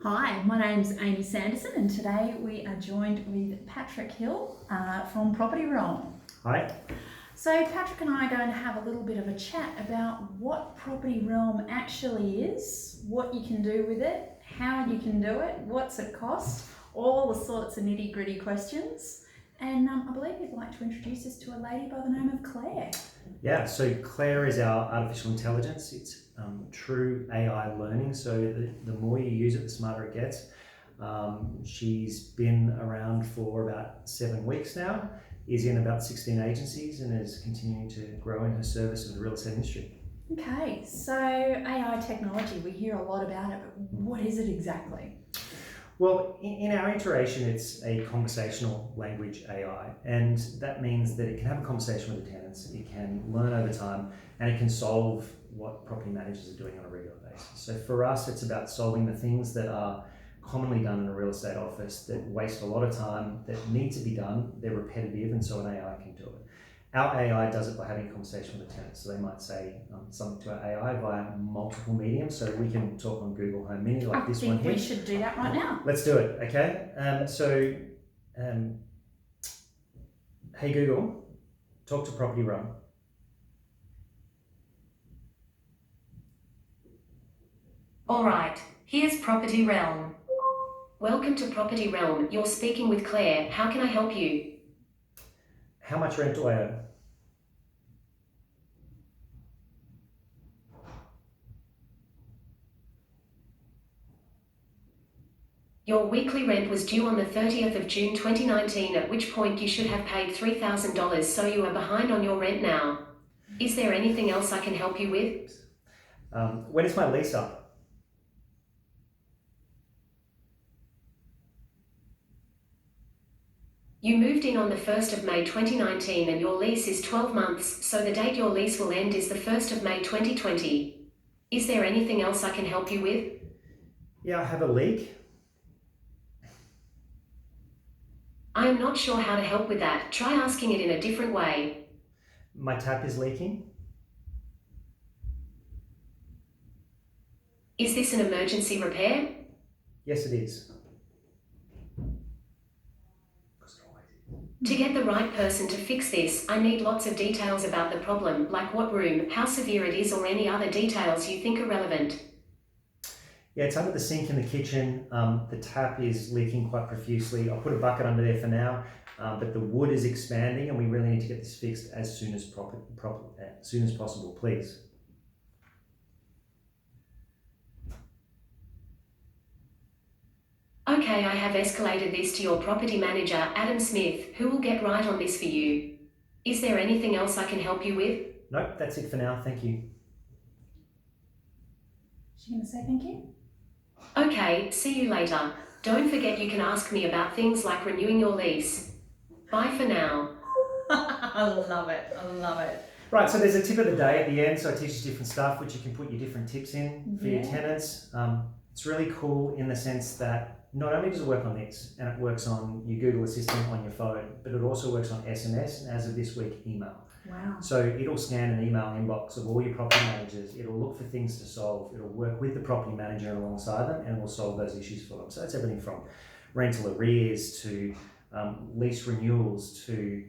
Hi, my name's Amy Sanderson and today we are joined with Patrick Hill from Property Realm. Hi. So Patrick and I are going to have a little bit of a chat about what Property Realm actually is, what you can do with it, how you can do it, what's it cost, all the sorts of nitty gritty questions. And I believe you'd like to introduce us to a lady by the name of Claire. Yeah, so Claire is our artificial intelligence. It's true AI learning, so the more you use it, the smarter it gets. She's been around for about 7 weeks now, is in about 16 agencies and is continuing to grow in her service of the real estate industry. Okay, so AI technology, we hear a lot about it, but what is it exactly? Well, in our iteration, it's a conversational language AI, and that means that it can have a conversation with the tenants, it can learn over time, and it can solve what property managers are doing on a regular basis. So for us, it's about solving the things that are commonly done in a real estate office that waste a lot of time, that need to be done, they're repetitive, and so an AI can do it. Our AI does it by having a conversation with the tenants. So they might say something to our AI via multiple mediums. So we can talk on Google Home Mini like this one here. I think we should do that right now. Let's do it, okay? Hey Google, talk to Property Realm. All right, here's Property Realm. Welcome to Property Realm. You're speaking with Claire. How can I help you? How much rent do I owe? Your weekly rent was due on the 30th of June 2019, at which point you should have paid $3,000, so you are behind on your rent now. Is there anything else I can help you with? When is my lease up? You moved in on the 1st of May 2019 and your lease is 12 months, so the date your lease will end is the 1st of May 2020. Is there anything else I can help you with? Yeah, I have a leak. I am not sure how to help with that. Try asking it in a different way. My tap is leaking. Is this an emergency repair? Yes, it is. To get the right person to fix this, I need lots of details about the problem, like what room, how severe it is, or any other details you think are relevant. Yeah, it's under the sink in the kitchen. The tap is leaking quite profusely. I'll put a bucket under there for now, but the wood is expanding and we really need to get this fixed as soon as possible, please. Okay, I have escalated this to your property manager, Adam Smith, who will get right on this for you. Is there anything else I can help you with? Nope, that's it for now. Thank you. Is she going to say thank you? Okay, see you later. Don't forget you can ask me about things like renewing your lease. Bye for now. I love it. I love it. Right, so there's a tip of the day at the end. So I teach you different stuff, which you can put your different tips in for your tenants. It's really cool in the sense that not only does it work on this, and it works on your Google Assistant on your phone, but it also works on SMS and as of this week, email. Wow. So it'll scan an email inbox of all your property managers. It'll look for things to solve. It'll work with the property manager alongside them and will solve those issues for them. So that's everything from rental arrears to lease renewals to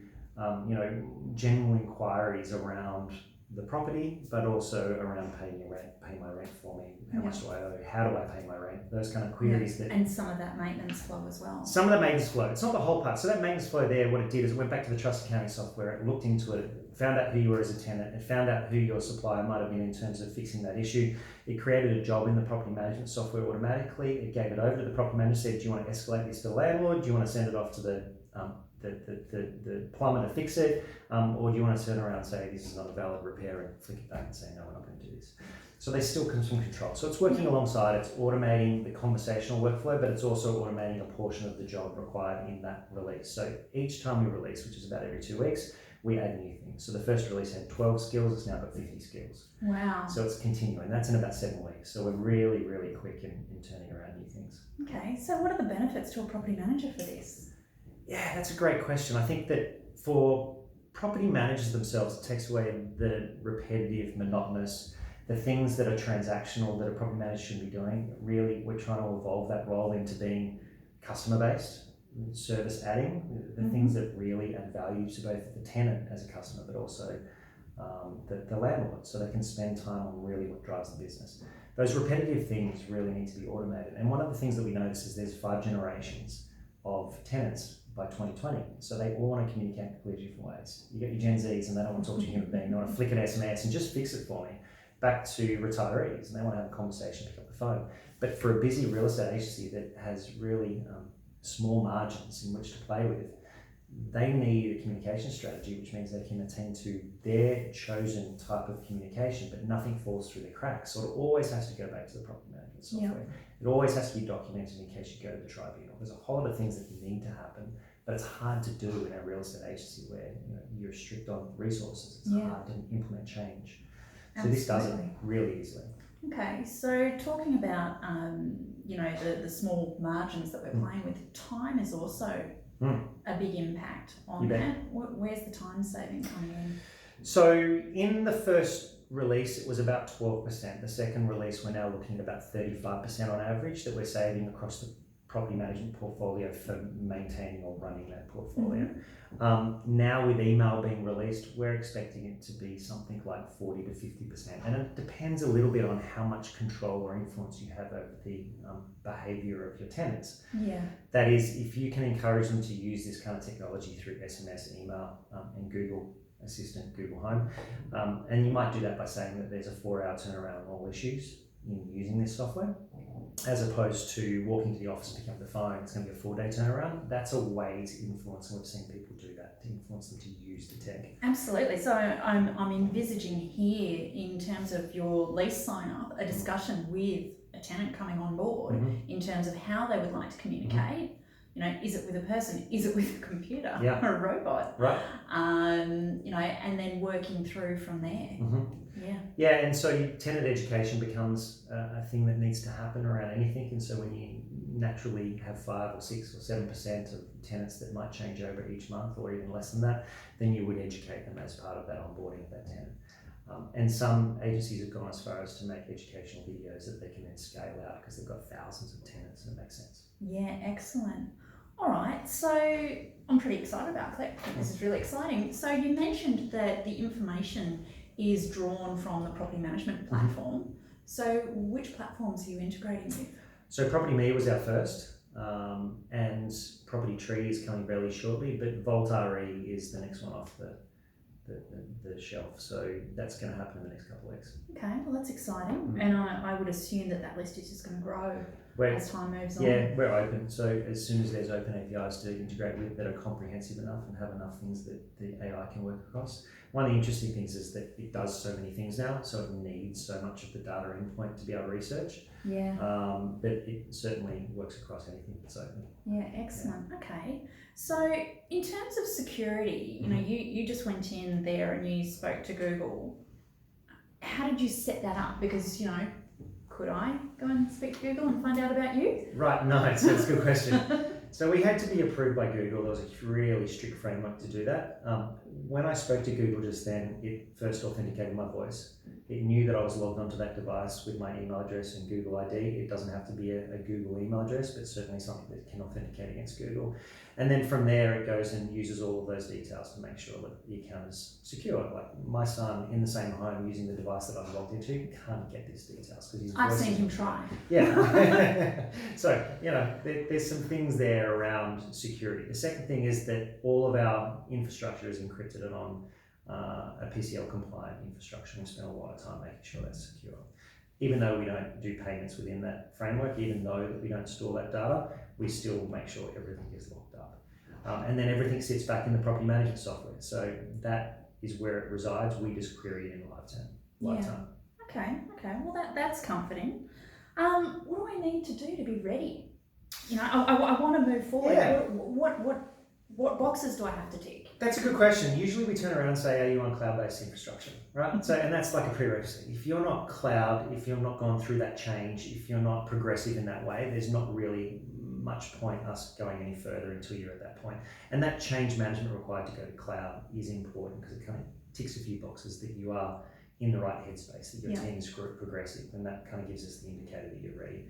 general inquiries around the property, but also around paying your rent, pay my rent for me, how much do I owe, how do I pay my rent, those kind of queries. And some of that maintenance flow as well. Some of that maintenance flow, it's not the whole part. So that maintenance flow there, what it did is it went back to the trust accounting software, it looked into it, found out who you were as a tenant, it found out who your supplier might have been in terms of fixing that issue. It created a job in the property management software automatically, it gave it over to the property manager, said, do you want to escalate this to the landlord, do you want to send it off to the plumber to fix it, or do you want to turn around and say this is not a valid repair and flick it back and say no, we're not going to do this. So they still come from control. So it's working alongside, it's automating the conversational workflow, but it's also automating a portion of the job required in that release. So each time we release, which is about every 2 weeks, we add new things. So the first release had 12 skills, it's now got 50 skills. Wow. So it's continuing. That's in about 7 weeks. So we're really, really quick in turning around new things. Okay, so what are the benefits to a property manager for this? Yeah, that's a great question. I think that for property managers themselves, it takes away the repetitive, monotonous. The things that are transactional that a property manager should be doing, really, we're trying to evolve that role into being customer-based, service adding, the things that really add value to both the tenant as a customer, but also the landlord, so they can spend time on really what drives the business. Those repetitive things really need to be automated. And one of the things that we notice is there's 5 generations of tenants by 2020. So they all want to communicate in completely different ways. You get your Gen Zs and they don't want to talk to a human being. They want to flick an SMS and just fix it for me. Back to retirees and they want to have a conversation, pick up the phone. But for a busy real estate agency that has really small margins in which to play with, they need a communication strategy, which means they can attend to their chosen type of communication, but nothing falls through the cracks. So it always has to go back to the property management software. It always has to be documented in case you go to the tribunal. There's a whole lot of things that need to happen, but it's hard to do in a real estate agency where you're strict on resources. It's hard to implement change. So this does it really easily. Okay, so talking about the small margins that we're playing with, time is also a big impact on that. Where's the time saving coming in? So in the first release, it was about 12%. The second release, we're now looking at about 35% on average that we're saving across the property management portfolio for maintaining or running that portfolio. Now with email being released, we're expecting it to be something like 40 to 50%. And it depends a little bit on how much control or influence you have over the behavior of your tenants. That is, if you can encourage them to use this kind of technology through SMS, email, and Google Assistant, Google Home. And you might do that by saying that there's a 4-hour turnaround on all issues in using this software, as opposed to walking to the office and picking up the phone. It's going to be a 4-day turnaround. That's a way to influence, and we've seen people do that, to influence them to use the tech. Absolutely. So I'm envisaging here, in terms of your lease sign up, a discussion with a tenant coming on board in terms of how they would like to communicate. Is it with a person? Is it with a computer or a robot? Right. And then working through from there. Yeah, and so tenant education becomes a thing that needs to happen around anything. And so when you naturally have 5 or 6 or 7% of tenants that might change over each month, or even less than that, then you would educate them as part of that onboarding of that tenant. And some agencies have gone as far as to make educational videos that they can then scale out because they've got thousands of tenants, and it makes sense. Yeah, excellent. All right, so I'm pretty excited about Click. This is really exciting. So you mentioned that the information is drawn from the property management platform. So which platforms are you integrating with? So Property Me was our first, and Property Tree is coming fairly shortly, but Vault RE is the next one off the shelf. So that's going to happen in the next couple of weeks. Okay, well that's exciting. And I would assume that list is just going to grow as time moves on. Yeah, we're open. So as soon as there's open APIs to integrate with that are comprehensive enough and have enough things that the AI can work across. One of the interesting things is that it does so many things now, so it needs so much of the data endpoint to be able to research. But it certainly works across anything that's open. Yeah, excellent. Okay. So in terms of security, you just went in there and you spoke to Google. How did you set that up? Because, could I go and speak to Google and find out about you? Right, no, so that's a good question. So we had to be approved by Google. There was a really strict framework to do that. When I spoke to Google just then, it first authenticated my voice. It knew that I was logged onto that device with my email address and Google ID. It doesn't have to be a Google email address, but certainly something that can authenticate against Google. And then from there, it goes and uses all of those details to make sure that the account is secure. Like my son in the same home using the device that I'm logged into can't get these details because his I've seen him try. Yeah. So, there's some things there around security. The second thing is that all of our infrastructure is encrypted and on a PCL compliant infrastructure. We spend a lot of time making sure that's secure. Even though we don't do payments within that framework, even though that we don't store that data, we still make sure everything is locked up. And then everything sits back in the property management software. So that is where it resides. We just query it in lifetime. Okay. Well, that's comforting. What do I need to do to be ready? I want to move forward. Yeah. What boxes do I have to tick? That's a good question. Usually we turn around and say, are you on cloud-based infrastructure, right? So, and that's like a prerequisite. If you're not cloud, if you're not gone through that change, if you're not progressive in that way, there's not really much point us going any further until you're at that point. And that change management required to go to cloud is important because it kind of ticks a few boxes that you are in the right headspace, that your Yeah. team is progressive, and that kind of gives us the indicator that you're ready.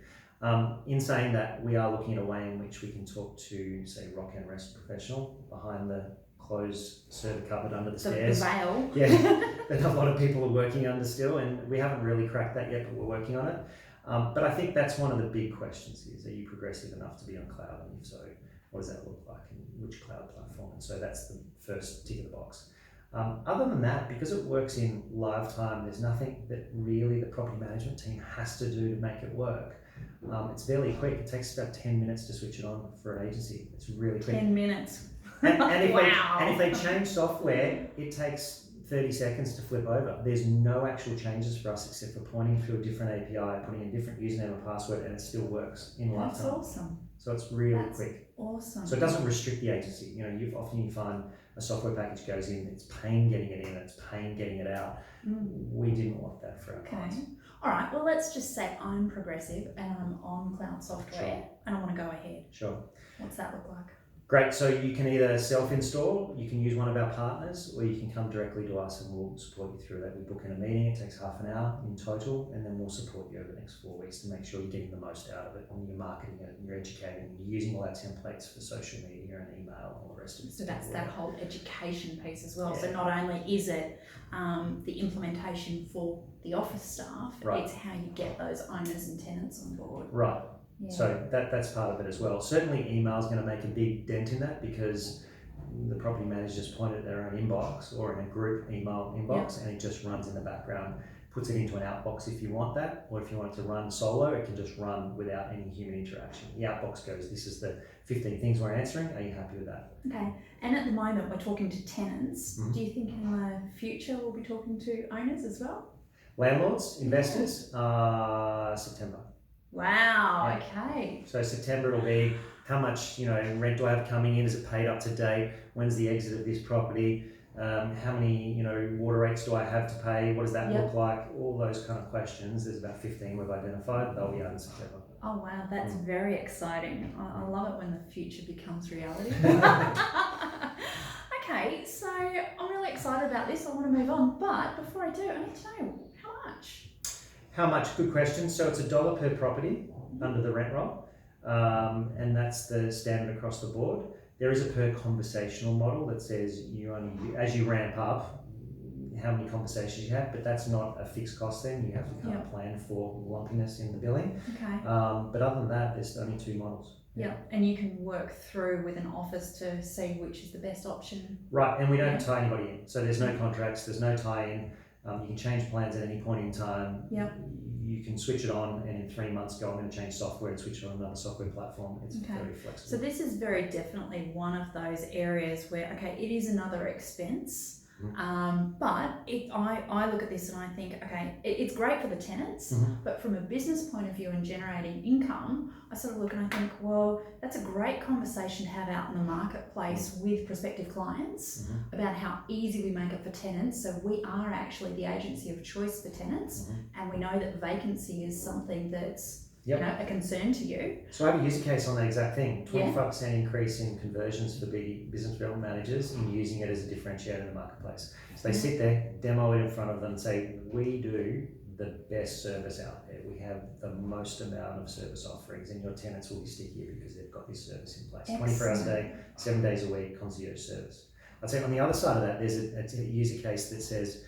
In saying that, we are looking at a way in which we can talk to, say, rock and rest professional behind the closed server cupboard under the stairs. The veil. Yeah, that a lot of people are working under still, and we haven't really cracked that yet, but we're working on it. But I think that's one of the big questions is, are you progressive enough to be on cloud? And if so, what does that look like and which cloud platform? And so that's the first tick of the box. Other than that, because it works in live time, there's nothing that really the property management team has to do to make it work. It's fairly quick. It takes about 10 minutes to switch it on for an agency. It's really quick. 10 minutes. And Wow. if they change software, it takes 30 seconds to flip over. There's no actual changes for us except for pointing to a different API, putting a different username and password, and it still works in live That's time. awesome. So it's really That's quick. Awesome. So it doesn't restrict the agency. You know, you find a software package goes in, it's pain getting it in, it's pain getting it out. We didn't want that for our clients. Okay. All right. Well, let's just say I'm progressive and I'm on cloud software and I want to go ahead. Sure. What's that look like? Great. So you can either self-install, you can use one of our partners, or you can come directly to us and we'll support you through that. We book in a meeting, it takes half an hour in total, and then we'll support you over the next 4 weeks to make sure you're getting the most out of it and you're marketing it and you're educating and you're using all our templates for social media and email and all the rest of it. So that's that whole education piece as well. Yeah. So not only is it the implementation for the office staff, Right. it's how you get those owners and tenants on board. Right. Yeah. So that's part of it as well. Certainly email is going to make a big dent in that because the property managers point at their own inbox or in a group email inbox, and it just runs in the background, puts it into an Outbox if you want that, or if you want it to run solo, it can just run without any human interaction. The Outbox goes, this is the 15 things we're answering, are you happy with that? Okay. And at the moment we're talking to tenants. Mhm. Do you think in the future we'll be talking to owners as well? Landlords, investors, September. Wow. Yeah. Okay. So September will be how much rent do I have coming in? Is it paid up to date? When's the exit of this property? How many water rates do I have to pay? What does that look like? All those kind of questions. There's about 15 we've identified. They'll be out in September. Oh wow, that's very exciting. I love it when the future becomes reality. Okay, so I'm really excited about this. I want to move on, but before I do, I need to know how much. How much? Good question. So it's $1 per property under the rent roll, and that's the standard across the board. There is a per conversational model that says as you ramp up, how many conversations you have, but that's not a fixed cost then. You have to kind of plan for lumpiness in the billing. Okay. But other than that, there's only 2 models. Yeah, and you can work through with an office to see which is the best option. Right, and we don't tie anybody in. So there's no contracts, there's no tie-in. You can change plans at any point in time. Yep. You can switch it on and in 3 months go, I'm going to change software and switch it on another software platform. It's very flexible. So this is very definitely one of those areas where, okay, it is another expense. But I look at this and I think, okay, it's great for the tenants, but from a business point of view and generating income, I sort of look and I think, well, that's a great conversation to have out in the marketplace with prospective clients about how easy we make it for tenants. So we are actually the agency of choice for tenants, and we know that vacancy is something that's a concern to you. So I have a user case on that exact thing. 25% increase in conversions for business development managers in using it as a differentiator in the marketplace. So they sit there, demo it in front of them and say, we do the best service out there. We have the most amount of service offerings and your tenants will be stickier because they've got this service in place. Excellent. 24 hours a day, 7 days a week, concierge service. I'd say on the other side of that, there's a user case that says,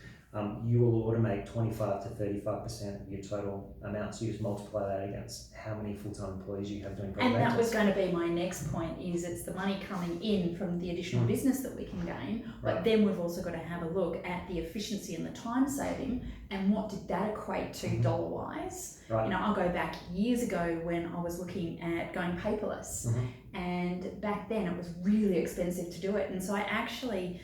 you will automate 25 to 35% of your total amount. So you just multiply that against how many full-time employees you have doing property And that was maintenance. going to be my next point, is it's the money coming in from the additional business that we can gain, but Right. then we've also got to have a look at the efficiency and the time saving and what did that equate to dollar-wise. Right. I'll go back years ago when I was looking at going paperless, and back then it was really expensive to do it, and so I actually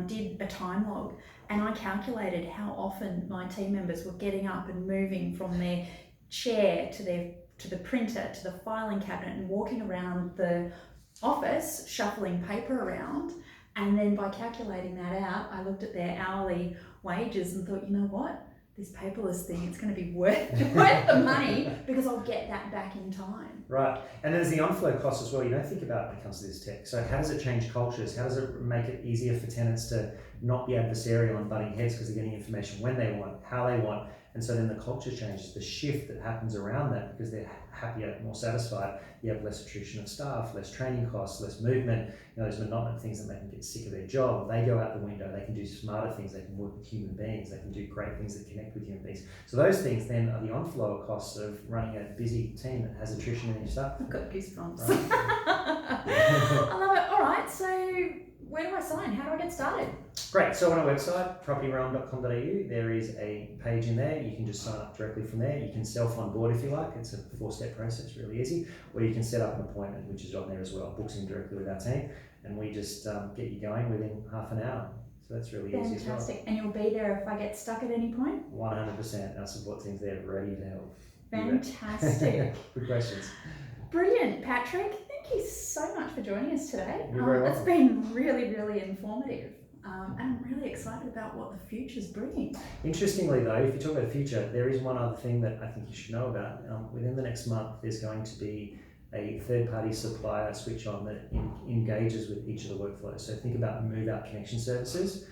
did a time log, and I calculated how often my team members were getting up and moving from their chair to the printer to the filing cabinet and walking around the office shuffling paper around. And then by calculating that out, I looked at their hourly wages and thought, you know what, this paperless thing, it's going to be worth the money because I'll get that back in time. Right. And there's the onflow cost as well. You don't think about it when it comes to this tech. So how does it change cultures? How does it make it easier for tenants to not be adversarial and butting heads because they're getting information when they want, how they want, and so then the culture changes, the shift that happens around that because they're happier, more satisfied. You have less attrition of staff, less training costs, less movement, those monotonous things that make them get sick of their job. They go out the window, they can do smarter things, they can work with human beings, they can do great things that connect with human beings. So those things then are the on-flow costs of running a busy team that has attrition in your stuff. I've got goosebumps. Right. I love it. All right, so where do I sign? How do I get started? Great. So on our website, propertyrealm.com.au, there is a page in there. You can just sign up directly from there. You can self-onboard if you like. It's a 4-step process, really easy. Or you can set up an appointment, which is on there as well. Books in directly with our team, and we just get you going within half an hour. So that's really easy as well. Fantastic. And you'll be there if I get stuck at any point? 100%. Our support team's there ready to help. Fantastic. Good questions. Brilliant, Patrick. Thank you so much for joining us today. You're very It's welcome. been really, really informative. And I'm really excited about what the future's bringing. Interestingly though, if you talk about the future, there is one other thing that I think you should know about. Within the next month, there's going to be a third-party supplier switch on that engages with each of the workflows. So think about move-out connection services.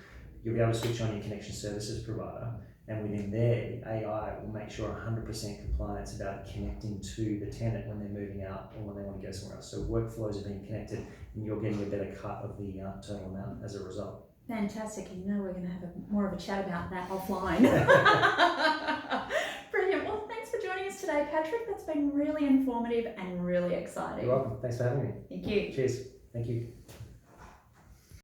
You'll be able to switch on your connection services provider, and within there, the AI will make sure 100% compliance about connecting to the tenant when they're moving out or when they want to go somewhere else. So workflows are being connected, and you're getting a better cut of the total amount as a result. Fantastic. You know we're going to have more of a chat about that offline. Brilliant. Well, thanks for joining us today, Patrick. That's been really informative and really exciting. You're welcome. Thanks for having me. Thank you. Cheers. Thank you.